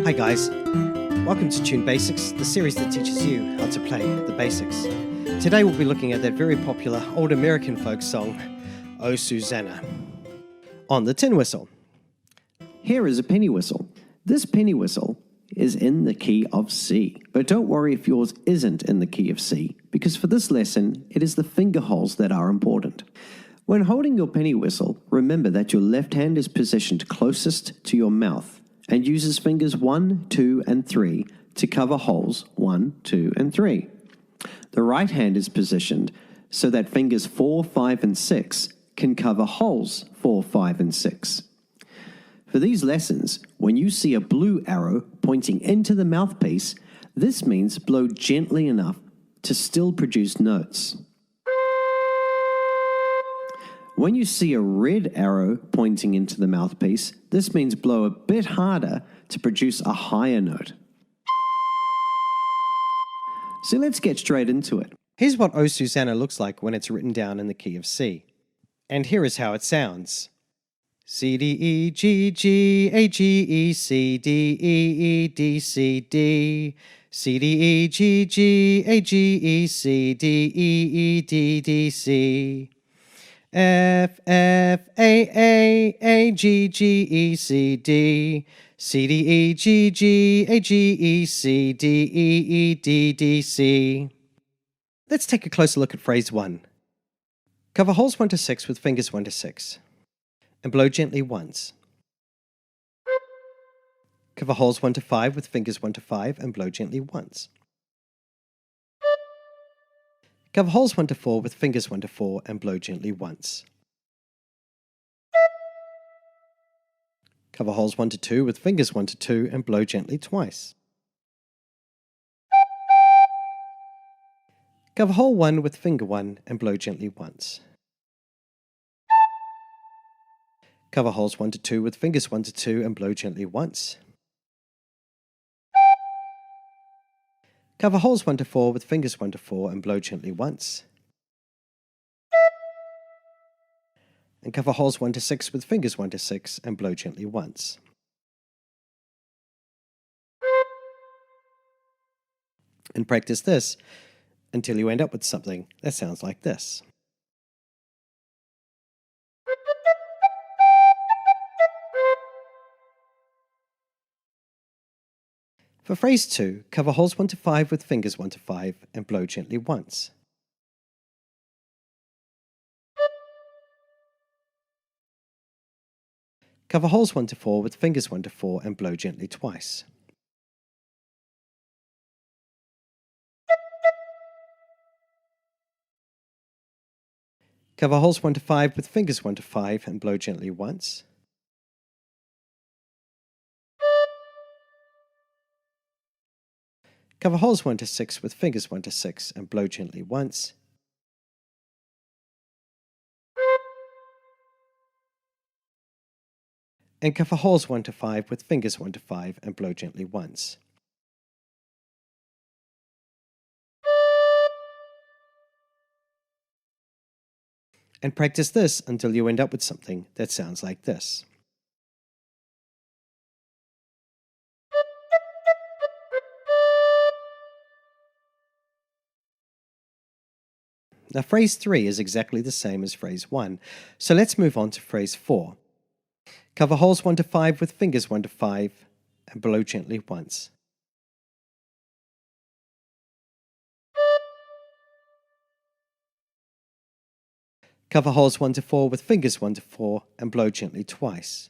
Hi guys, welcome to Tune Basics, the series that teaches you how to play the basics. Today we'll be looking at that very popular old American folk song, Oh Susanna, on the tin whistle. Here is a penny whistle. This penny whistle is in the key of C. But don't worry if yours isn't in the key of C, because for this lesson, it is the finger holes that are important. When holding your penny whistle, remember that your left hand is positioned closest to your mouth and uses fingers 1, 2, and 3 to cover holes 1, 2, and 3. The right hand is positioned so that fingers 4, 5, and 6 can cover holes 4, 5, and 6. For these lessons, when you see a blue arrow pointing into the mouthpiece, this means blow gently enough to still produce notes. When you see a red arrow pointing into the mouthpiece, this means blow a bit harder to produce a higher note. So let's get straight into it. Here's what Oh Susanna looks like when it's written down in the key of C. And here is how it sounds. C, D, E, G, G, A, G, E, C, D, E, E, D, C, D. C, D, E, G, G, A, G, E, C, D, E, E, D, D, C. F, F, A, G, G, E, C, D. C, D, E, G, G, A, G, E, C, D, E, E, D, D, C. Let's take a closer look at phrase 1. Cover holes 1 to 6 with fingers 1 to 6. And blow gently once. Cover holes 1 to 5 with fingers 1 to 5 and blow gently once. Cover holes 1 to 4 with fingers 1 to 4 and blow gently once. Cover holes 1 to 2 with fingers 1 to 2 and blow gently twice. Cover hole 1 with finger 1 and blow gently once. Cover holes 1 to 2 with fingers 1 to 2 and blow gently once. Cover holes 1 to 4 with fingers 1 to 4 and blow gently once. And cover holes 1 to 6 with fingers 1 to 6 and blow gently once. And practice this until you end up with something that sounds like this. For phrase 2, cover holes 1 to 5 with fingers 1 to 5 and blow gently once. Cover holes 1 to 4 with fingers 1 to 4 and blow gently twice. Cover holes 1 to 5 with fingers 1 to 5 and blow gently once. Cover holes 1 to 6 with fingers 1 to 6 and blow gently once. And cover holes 1 to 5 with fingers 1 to 5 and blow gently once. And practice this until you end up with something that sounds like this. Now phrase 3 is exactly the same as phrase 1, so let's move on to phrase 4. Cover holes 1 to 5 with fingers 1 to 5 and blow gently once. Cover holes 1 to 4 with fingers 1 to 4 and blow gently twice.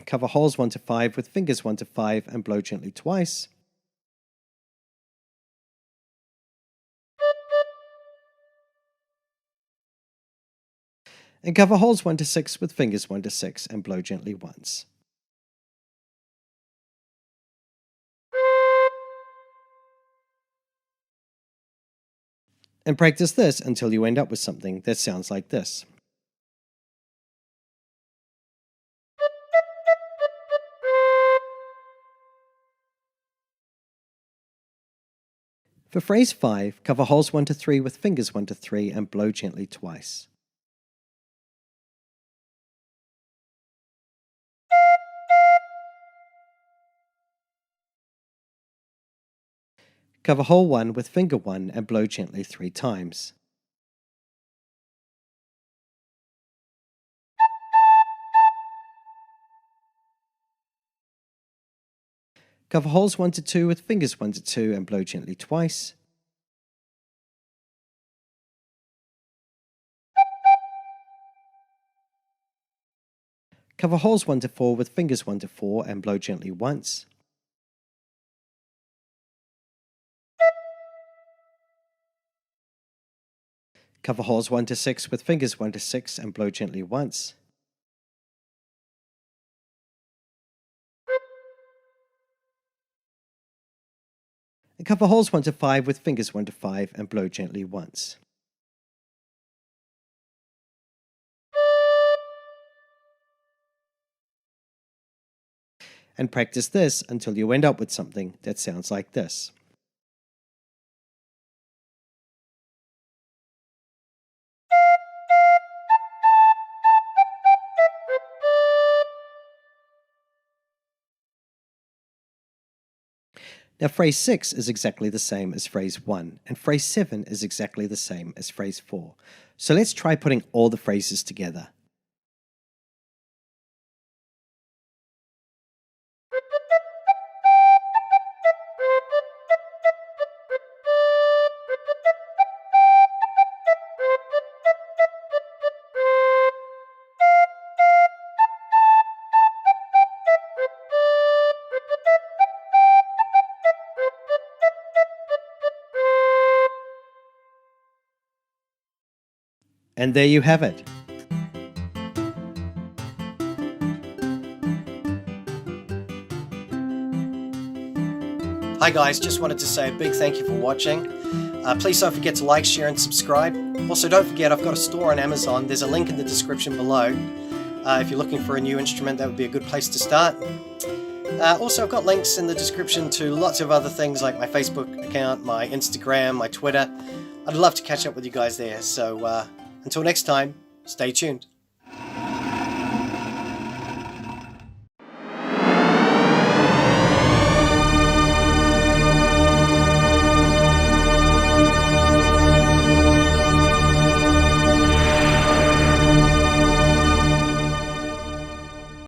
Cover holes 1 to 5 with fingers 1 to 5 and blow gently twice. And cover holes 1 to 6 with fingers 1 to 6 and blow gently once. And practice this until you end up with something that sounds like this. For phrase 5, cover holes 1 to 3 with fingers 1 to 3 and blow gently twice. Cover hole 1 with finger 1 and blow gently 3 times. Cover holes 1 to 2 with fingers 1 to 2 and blow gently twice. Cover holes 1 to 4 with fingers 1 to 4 and blow gently once. Cover holes 1 to 6 with fingers 1 to 6 and blow gently once. And cover holes 1 to 5 with fingers 1 to 5 and blow gently once. And practice this until you end up with something that sounds like this. Now phrase 6 is exactly the same as phrase 1, and phrase 7 is exactly the same as phrase 4. So let's try putting all the phrases together. And there you have it. Hi guys, just wanted to say a big thank you for watching. Please don't forget to like, share and subscribe. Also don't forget I've got a store on Amazon. There's a link in the description below. If you're looking for a new instrument, that would be a good place to start. Also I've got links in the description to lots of other things like my Facebook account, my Instagram, my Twitter. I'd love to catch up with you guys there. So until next time, stay tuned.